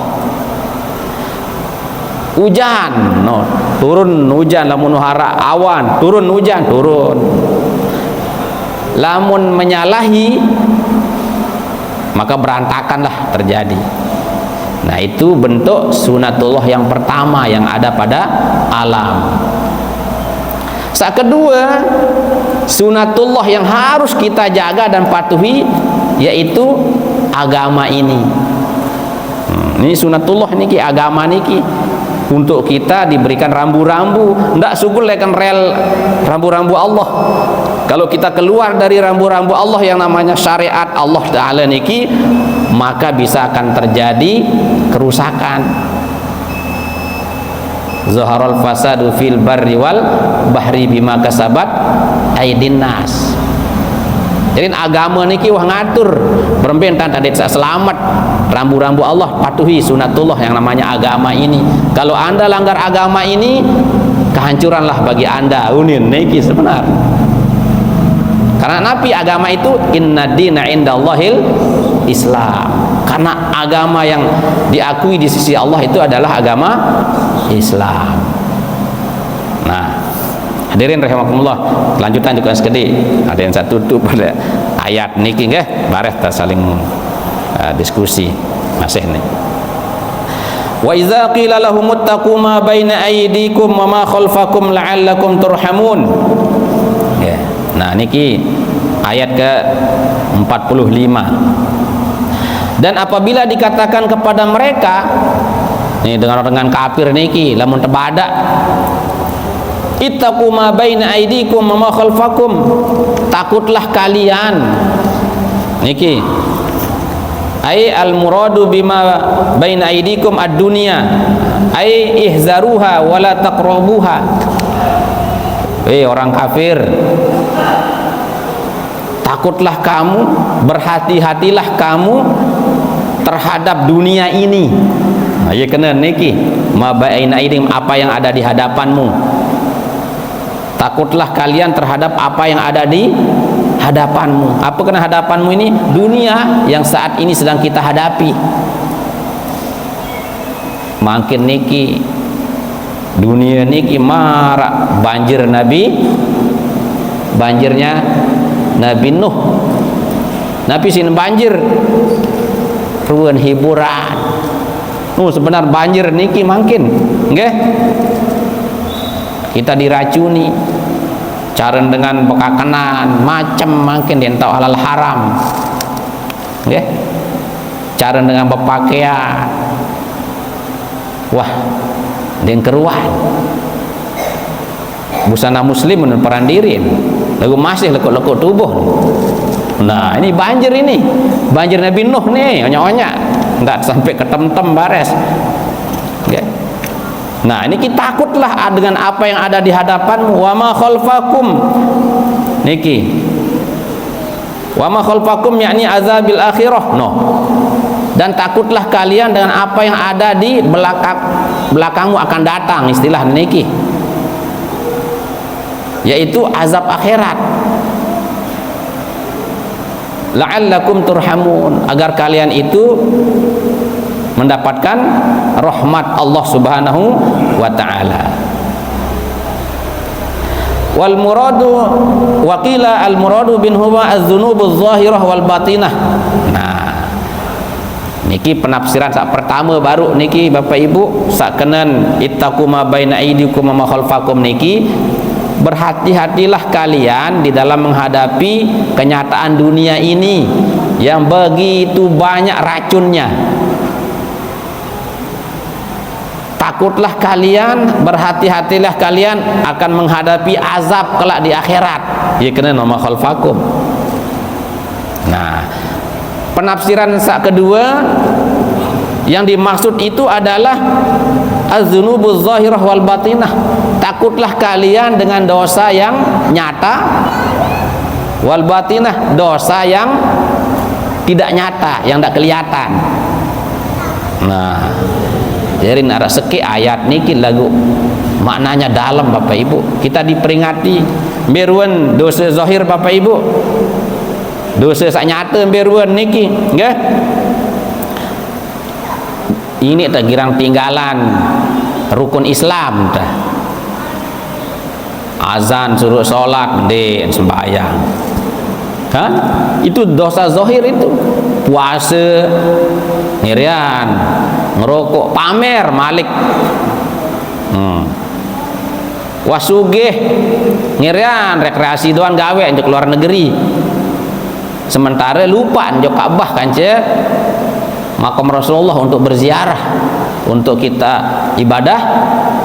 Hujan no, turun hujan, lamun hara awan turun hujan turun. Lamun menyalahi maka berantakanlah terjadi. Nah itu bentuk sunatullah yang pertama yang ada pada alam. Saat kedua, sunatullah yang harus kita jaga dan patuhi yaitu agama ini. Ini sunatullah niki, agama niki. Untuk kita diberikan rambu-rambu, ndak sugul lekan rel rambu-rambu Allah. Kalau kita keluar dari rambu-rambu Allah yang namanya syariat Allah Ta'ala niki, maka bisa akan terjadi kerusakan. Zaharal fasadu fil barri wal bahri bima kasabat aydin nas. Jadi agama niki wah ngatur berembentan tadi selamat rambu-rambu Allah, patuhi sunatullah yang namanya agama ini. Kalau anda langgar agama ini, kehancuranlah bagi anda unin niki sebenar. Karena nabi agama itu inna dina indallahil Islam. Karena agama yang diakui di sisi Allah itu adalah agama Islam. Nah, hadirin rahimakumullah, lanjutan juga sekali. Ada yang saya tutup pada ayat niki nggih, bareh ta saling diskusi masih nih. Wa idza qila lahum ittaqu ma baina aydikum wa ma khalfakum la'allakum turhamun. Ya. Nah, niki ayat ke 45. Dan apabila dikatakan kepada mereka, ini dengan kafir niki lamun tebadak, ittaqu ma baina aydikum wa ma khalfakum, takutlah kalian niki ai al muradu bima baina aydikum ad-dunya ai ihzaruha wala taqrabuha. Orang kafir, takutlah kamu, berhati-hatilah kamu terhadap dunia ini. Nah, ya kena niki ma baina aydikum, apa yang ada di hadapanmu. Takutlah kalian terhadap apa yang ada di hadapanmu. Apa kena hadapanmu ini? Dunia yang saat ini sedang kita hadapi. Makin niki dunia niki marak banjir banjirnya Nabi Nuh. Nabi sini banjir ruan hiburan. Sebenar banjir niki makin nggih. Kita diracuni cara dengan bekakanan macam makin dia tahu halal haram nggih, cara dengan berpakaian wah den keruan busana muslim menurut perandirin lagu masih lekuk-lekuk tubuh. Nah ini banjir Nabi Nuh nih onya-onya enggak sampai ke tem-tem bares nggih. Nah ini kita takutlah dengan apa yang ada di hadapanmu. Wa ma khalfakum niki, wa ma khalfakum yakni azabil akhirah. Dan takutlah kalian dengan apa yang ada di belakangmu akan datang, istilah niki, yaitu azab akhirat. la'allakum turhamun, agar kalian itu mendapatkan rahmat Allah Subhanahu wa taala. Wal muradu waqila al muradu bin huwa az-dzunubuz zahirah wal batinah. Nah, niki penafsiran sak pertama baru niki Bapak Ibu, sakkenan ittaqu ma baina aydikum wa ma khalfakum niki, berhati-hatilah kalian di dalam menghadapi kenyataan dunia ini yang begitu banyak racunnya. Takutlah kalian, berhati-hatilah kalian akan menghadapi azab kelak di akhirat. Ya kena nama khalfakum. Nah, penafsiran kedua yang dimaksud itu adalah az-dzunubuz zahirah wal batinah. Takutlah kalian dengan dosa yang nyata, wal batinah, dosa yang tidak nyata, yang tidak kelihatan. Nah, jadi nara seki ayat niki lagu maknanya dalam Bapak Ibu. Kita diperingati beruan dosa zahir Bapak Ibu, dosa sak nyata beruan niki, nggih. Ini tak girang tinggalan rukun Islam dah. Azan suruh sholat dek sembahyang, kan? Itu dosa zahir itu. Puasa ngirian, ngerokok, pamer malik, wasugih ngirian, rekreasi doan gawe untuk luar negeri, sementara lupa njok Ka'bah kance makam Rasulullah untuk berziarah, untuk kita ibadah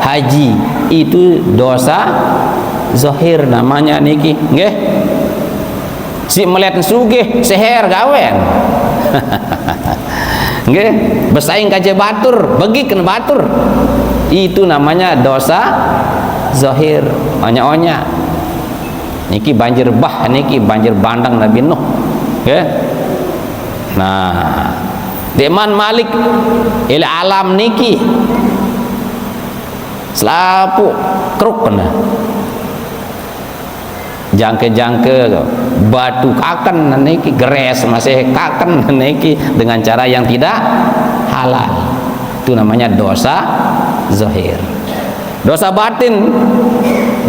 haji. Itu dosa zahir namanya niki, nggih. Si melihat sugih seher gawen nggih, bersaing kaje batur, bagi kena batur, itu namanya dosa zahir. Onya-onya niki banjir bah, niki banjir bandang Nabi Nuh, nggih. Nah, deman malik il alam niki selapu kruk kena jangke-jangke batu kaken niki, geres masih kaken niki dengan cara yang tidak halal. Itu namanya dosa zahir. Dosa batin,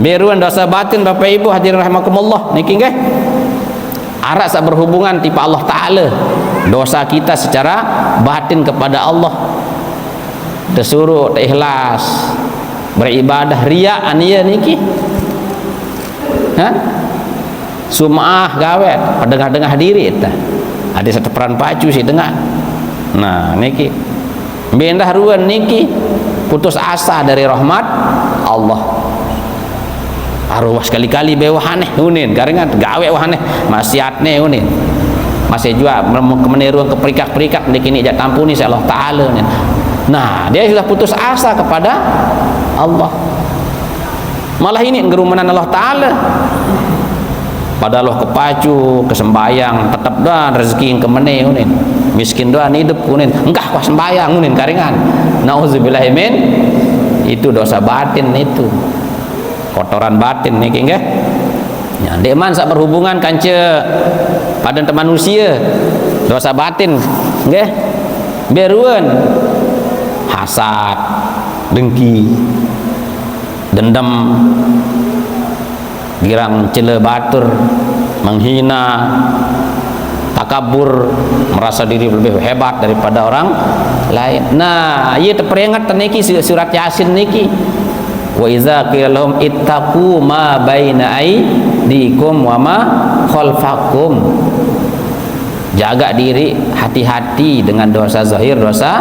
beruan dosa batin Bapak Ibu hadirin rahimakumullah niki nggih. Arak sak berhubungan tipe Allah Ta'ala, dosa kita secara batin kepada Allah, tersuruh ikhlas beribadah, riya ania niki, sum'ah gawet pedengah-dengah diri itu ada satu peran pacu sih dengar. Nah niki bendah ruan niki putus asa dari rahmat Allah. Arwah sekali-kali be wahaneh unin karengan gawe wahaneh maksiatne unin masih juga kemeneruan keperikak-perikak niki ni jak tampuni si Allah Ta'ala. Nah dia sudah putus asa kepada Allah, malah ini ngerumanan Allah Ta'ala. Padahal kepacu kesembayang tetap doan rezeki yang kemene unin, miskin doan hidup unin engkah kau sembayang unin karengan. Nauzubillahi min, itu dosa batin, itu kotoran batin niki nggih. Ya deman sak berhubungan kance pada manusia, dosa batin nggih. Beruan hasad, dengki, dendam, girang cela batur, menghina, takabur, merasa diri lebih hebat daripada orang lain. Nah, ia terperingat niki surat Yasin niki. Wa iza qila lahum ittaqu ma baina aydikum wa ma khalfakum. Jaga diri, hati-hati dengan dosa zahir, dosa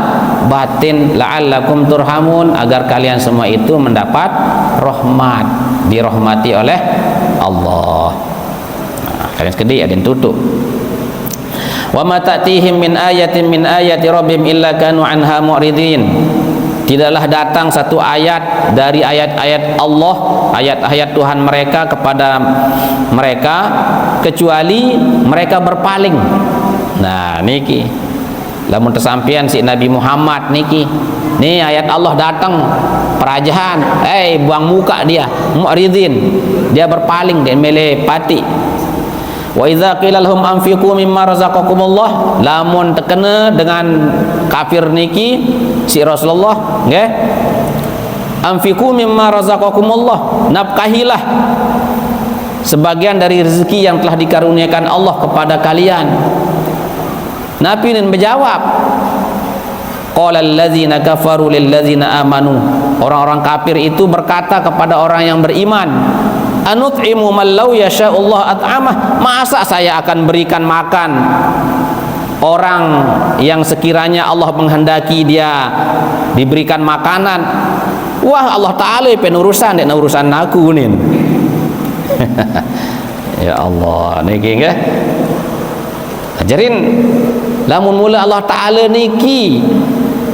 batin, la'allakum turhamun, agar kalian semua itu mendapat rahmat, dirahmati oleh Allah. Nah, kalian sekedi ada yang tutup. Wa ma ta'tihim min ayatin min ayati rabbihim illa kanu anha mu'ridin. Tidaklah datang satu ayat dari ayat-ayat Allah, ayat-ayat Tuhan mereka kepada mereka, kecuali mereka berpaling. Nah niki lamun tersampian si Nabi Muhammad niki, nih ayat Allah datang perajahan, buang muka dia, mu'ridin, dia berpaling, dia melepati. Wa idza qila lahum anfiqu mimma razaqakumullah, lamun terkena dengan kafir niki si Rasulullah nggih, anfiqu mimma razaqakumullah, nafkahilah sebagian dari rezeki yang telah dikaruniakan Allah kepada kalian. Nabiនឹងmenjawab, qala allazina kafaru lil ladzina amanu, orang-orang kafir itu berkata kepada orang yang beriman, anut'imu man law yasha'ullah at'amah, masa saya akan berikan makan orang yang sekiranya Allah menghendaki dia diberikan makanan. Wah, Allah Ta'ala penurusan dek urusan aku nin. Ya Allah niki nggih. Ajarin lamun mula Allah Ta'ala niki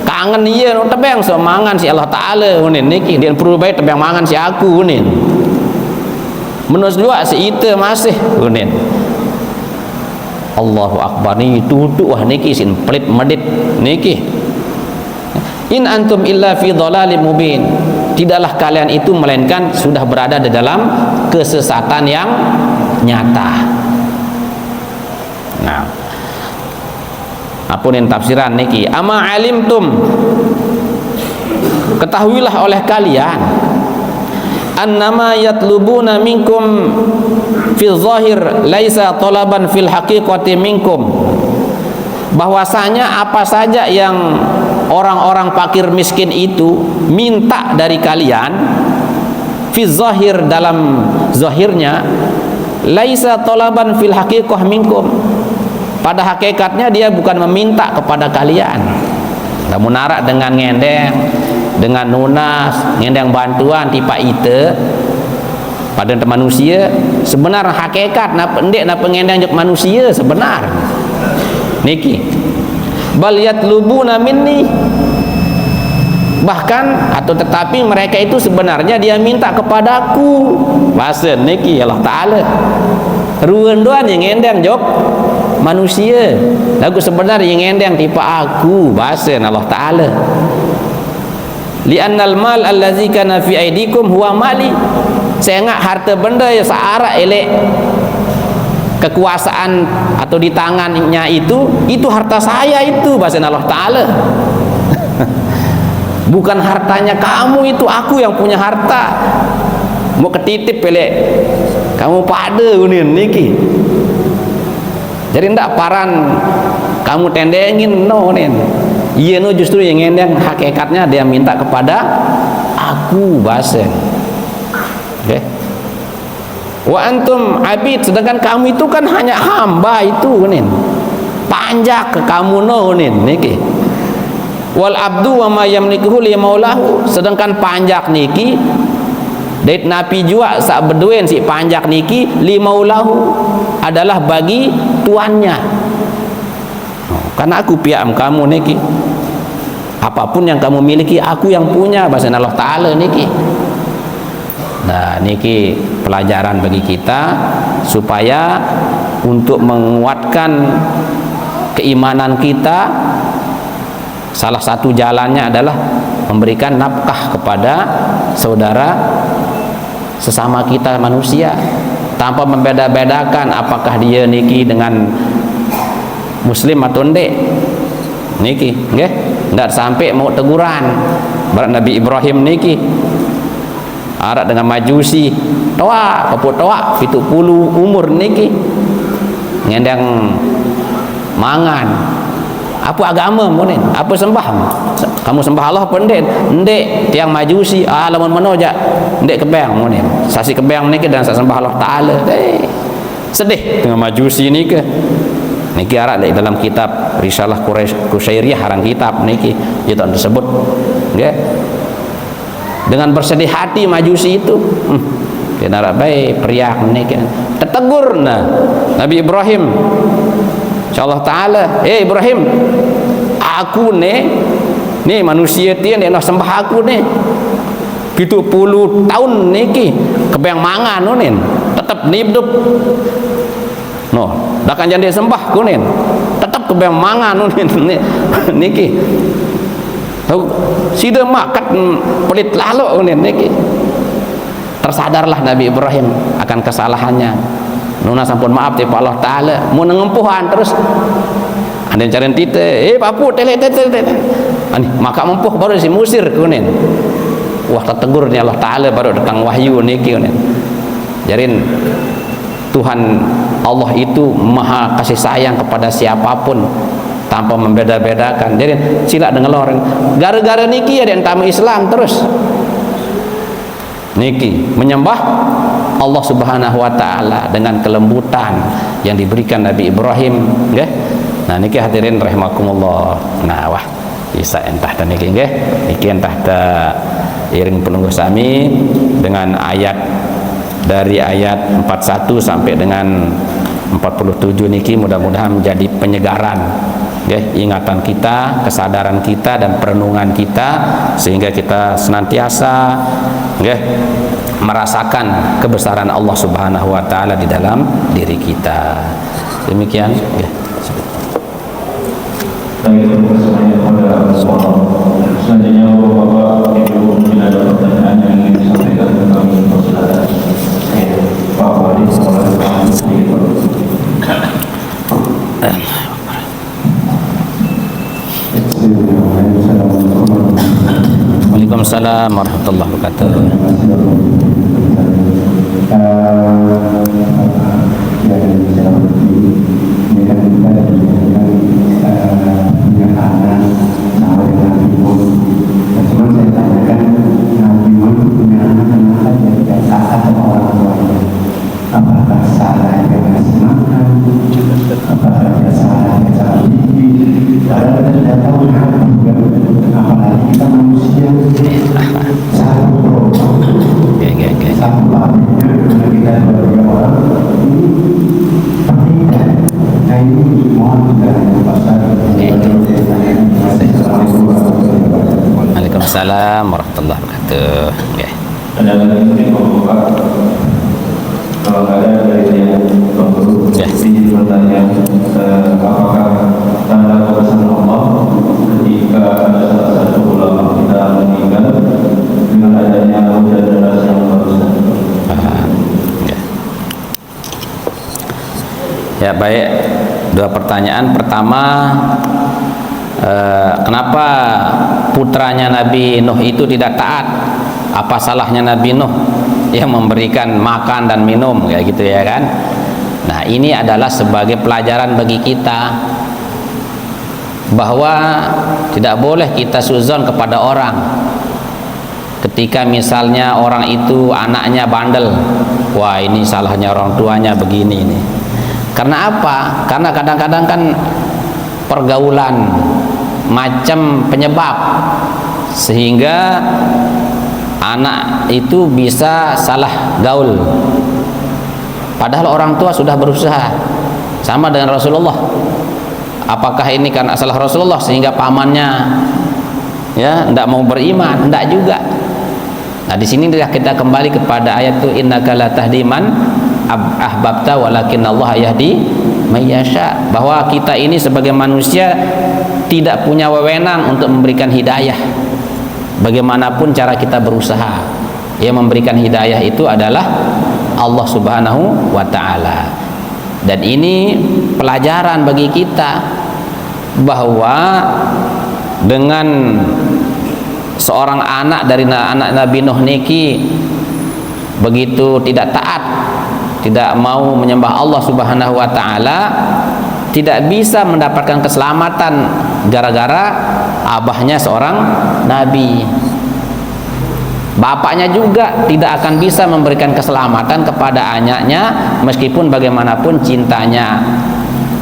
kangen ieu nu tebang so mangan si Allah Ta'ala nin niki, dia perlu bae tebang mangan si aku nin. Menurut dua si itu masih unin. Allahu Akbar ni tutup wah niki sin pelit medit niki. In antum illa fi dhalalim mubin, tidaklah kalian itu melainkan sudah berada di dalam kesesatan yang nyata. Nah, apunin tafsiran niki, ama alimtum, ketahuilah oleh kalian, annama yatlubuna minkum fil zahir laisa talaban fil haqiqati minkum, bahwasanya apa saja yang orang-orang fakir miskin itu minta dari kalian fil zahir, dalam zahirnya, laisa talaban fil haqiqah minkum, pada hakikatnya dia bukan meminta kepada kalian. Namun narak dengan ngendeng, dengan nunas, ngendang bantuan tipa ite pada manusia, sebenar hakikat napa endek napa ngendang jok manusia sebenar niki. Bal yatlubuna minni, bahkan atau tetapi mereka itu sebenarnya dia minta kepadaku. Bahasa niki Allah Ta'ala ruan doan yang ngendang jok manusia, lagu sebenarnya yang ngendang tipa aku. Bahasa Allah Ta'ala, li'annal mal allazi kana fi aidikum huwa mali, saya ingat harta benda yang searah elek kekuasaan atau di tangannya itu harta saya itu. Bahasa Allah Ta'ala bukan hartanya kamu, itu aku yang punya harta. Mau ketitip pelek kamu pada unin niki, jadi ndak paran kamu tendengin no nin. Iya no, justru yang ngendang hakikatnya dia minta kepada aku. Bahasa okay. Wa antum abid, sedangkan kamu itu kan hanya hamba itu nin, panjak ke kamu no nin niki. Wal abdu wa ma yamlikuhu li maulahu, sedangkan panjak niki dait napi jua sak beduen si panjak niki li maulahu, adalah bagi tuannya. Karena aku piam kamu niki, apapun yang kamu miliki aku yang punya. Bahasa Allah Ta'ala niki. Nah niki pelajaran bagi kita supaya untuk menguatkan keimanan kita, salah satu jalannya adalah memberikan nafkah kepada saudara sesama kita manusia, tanpa membeda-bedakan apakah dia niki dengan muslim atau ndek niki nggih. Ndak sampai mau teguran barat Nabi Ibrahim niki arak dengan majusi toa kaput toa 70 umur niki ngendang mangan. Apa agama munin? Apa sembah? Kamu sembah Allah apa ndek? Ndek tiang majusi alamun menoja ndek kebang munin. Sasi kebang niki dan sembah Allah Ta'ala. Sedih dengan majusi niki. Niki arak dalam kitab Risalah Qusyairiyah harang kitab niki itu tersebut nggih. Dengan bersedih hati majusi itu kena baik periak niki tetegur nah Nabi Ibrahim insyaallah Ta'ala, Ibrahim, aku nih manusia tian yang nak sembah aku nih 70 tahun niki kebang mangan nunin tetap hidup no, dah kan jadi sembah kunin tetap kebang mangan nunin niki tahu sida makat pelit lalu nunin niki. Tersadarlah Nabi Ibrahim akan kesalahannya. nuna sampun maaf ti Allah Taala mun ngempuhan terus ada yang carian tite papu tele ani maka mempuh baru si musir kunin wah tetegur ni Allah Taala baru datang wahyu niki kunin jarin Tuhan Allah itu maha kasih sayang kepada siapapun tanpa membeda-bedakan. Jadi sila dengan orang gara-gara niki ada yang tamu Islam terus niki menyembah Allah Subhanahu wa taala dengan kelembutan yang diberikan Nabi Ibrahim, nggih. Nah niki hadirin rahimakumullah. Nah wah bisa entah ta niki nggih. Niki entah ta iring penunggu sami dengan ayat dari ayat 41 sampai dengan 47 niki mudah-mudahan menjadi penyegaran ingatan kita, kesadaran kita dan perenungan kita sehingga kita senantiasa merasakan kebesaran Allah Subhanahu wa taala di dalam diri kita. Demikian selanjutnya Bapak Ibu mungkin ada pertanyaan yang ingin disampaikan ke kami persilakan. Pak Wali Waalaikumsalam warahmatullahi wabarakatuh. Apakah salah dia kasih makan, apakah dia salah dia cari gigi, padahal kita tidak tahu juga. Apalagi kita manusia satu program, satu pabriknya kita beberapa orang ini pentingkan. Nah ini mohon dari pasar. Waalaikumsalam warahmatullahi wabarakatuh. Ada lagi mungkin Bapak? Kalau ada dari yang perlu ingin bertanya, apakah tanda kebesaran Allah ketika ada salah satu ulama kita meninggal dengan adanya hujan deras yang barusan? Ya baik, dua pertanyaan. Pertama, kenapa putranya Nabi Nuh itu tidak taat? Apa salahnya Nabi Nuh yang memberikan makan dan minum kayak gitu ya kan? Nah ini adalah sebagai pelajaran bagi kita bahwa tidak boleh kita suzon kepada orang ketika misalnya orang itu anaknya bandel, wah ini salahnya orang tuanya begini ini. Karena apa? Karena kadang-kadang kan pergaulan macam penyebab sehingga anak itu bisa salah gaul. Padahal orang tua sudah berusaha. Sama dengan Rasulullah. Apakah ini karena salah Rasulullah sehingga pamannya ya tidak mau beriman? Tidak juga. Nah di sini kita kembali kepada ayat itu innaka la tahdi man ahbabta walakin Allah yahdi may yasha, bahwa kita ini sebagai manusia tidak punya wewenang untuk memberikan hidayah. Bagaimanapun cara kita berusaha, yang memberikan hidayah itu adalah Allah Subhanahu wa ta'ala. Dan ini pelajaran bagi kita bahwa dengan seorang anak dari anak Nabi Nuh niki begitu tidak taat, tidak mau menyembah Allah Subhanahu wa ta'ala, tidak bisa mendapatkan keselamatan gara-gara abahnya seorang nabi. Bapaknya juga tidak akan bisa memberikan keselamatan kepada anaknya meskipun bagaimanapun cintanya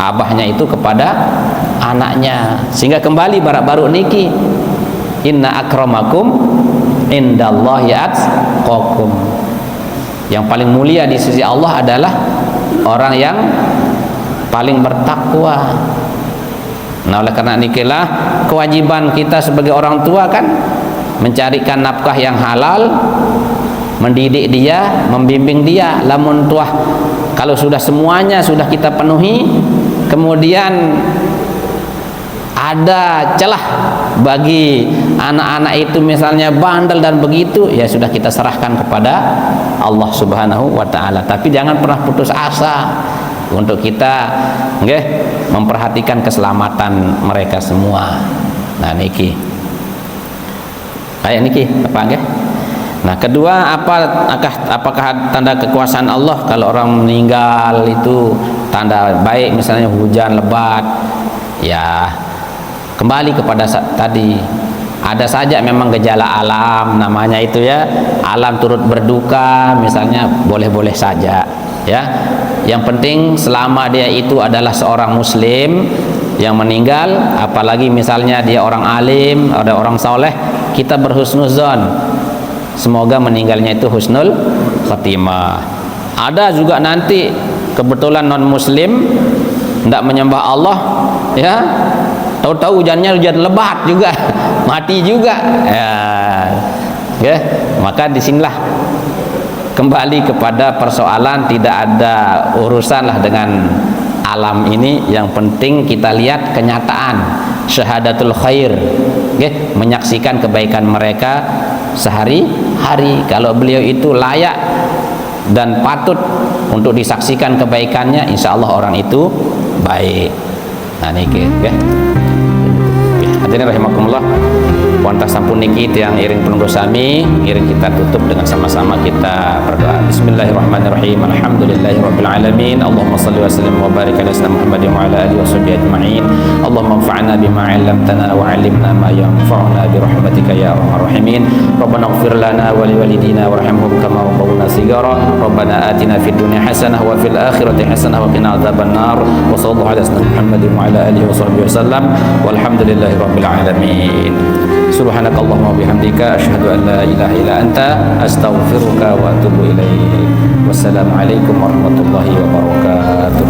abahnya itu kepada anaknya. Sehingga kembali baru niki inna akramakum indallahi atqakum. Yang paling mulia di sisi Allah adalah orang yang paling bertakwa. Nah oleh karena inilah kewajiban kita sebagai orang tua kan mencarikan nafkah yang halal, mendidik dia, membimbing dia. Lamun tuah kalau sudah semuanya sudah kita penuhi, kemudian ada celah bagi anak-anak itu misalnya bandel dan begitu, ya sudah kita serahkan kepada Allah Subhanahu wa taala. Tapi jangan pernah putus asa untuk kita memperhatikan keselamatan mereka semua. Nah niki kayak niki apa nggih? Nah kedua, apakah tanda kekuasaan Allah kalau orang meninggal itu tanda baik, misalnya hujan lebat? Ya kembali kepada tadi, ada saja memang gejala alam namanya itu ya, alam turut berduka misalnya, boleh-boleh saja ya. Yang penting selama dia itu adalah seorang muslim yang meninggal, apalagi misalnya dia orang alim, ada orang soleh, kita berhusnuzon, semoga meninggalnya itu husnul khatimah. Ada juga nanti kebetulan non muslim, tidak menyembah Allah ya, tahu-tahu hujannya hujan lebat juga mati juga ya. Maka disinilah kembali kepada persoalan, tidak ada urusan lah dengan alam ini. Yang penting kita lihat kenyataan, syahadatul khair, menyaksikan kebaikan mereka sehari-hari. Kalau beliau itu layak dan patut untuk disaksikan kebaikannya, insya Allah orang itu baik. Nah niki ya. Hadirin rahimakumullah, wantas sampun niki tiang iring penunggu sami, iring kita tutup dengan sama-sama kita berdoa. Bismillahirrahmanirrahim. Alhamdulillahirabbil alamin. Allahumma shalli wa sallim wa barik ala sayyidina Muhammadin wa ala alihi washabbihi ajma'in. Allahumma anfa'na bima 'allamtana wa 'allimna ma yanfa'una bi rahmatika ya arhamar rahimin. Rabbana ighfir lana wa li walidina warhamhum kama rabbawna shighara. Rabbana atina fid dunya hasanah wa fil akhirati hasanah wa qina adzaban nar. Wa sallallahu ala sayyidina Muhammadin wa ala alihi washabbihi wasallam. Walhamdulillahi rabbil alamin. Subhanakallahumma bihamdika asyhadu an la ilaha illa anta astaghfiruka wa atubu ilaik. Wassalamualaikum warahmatullahi wabarakatuh.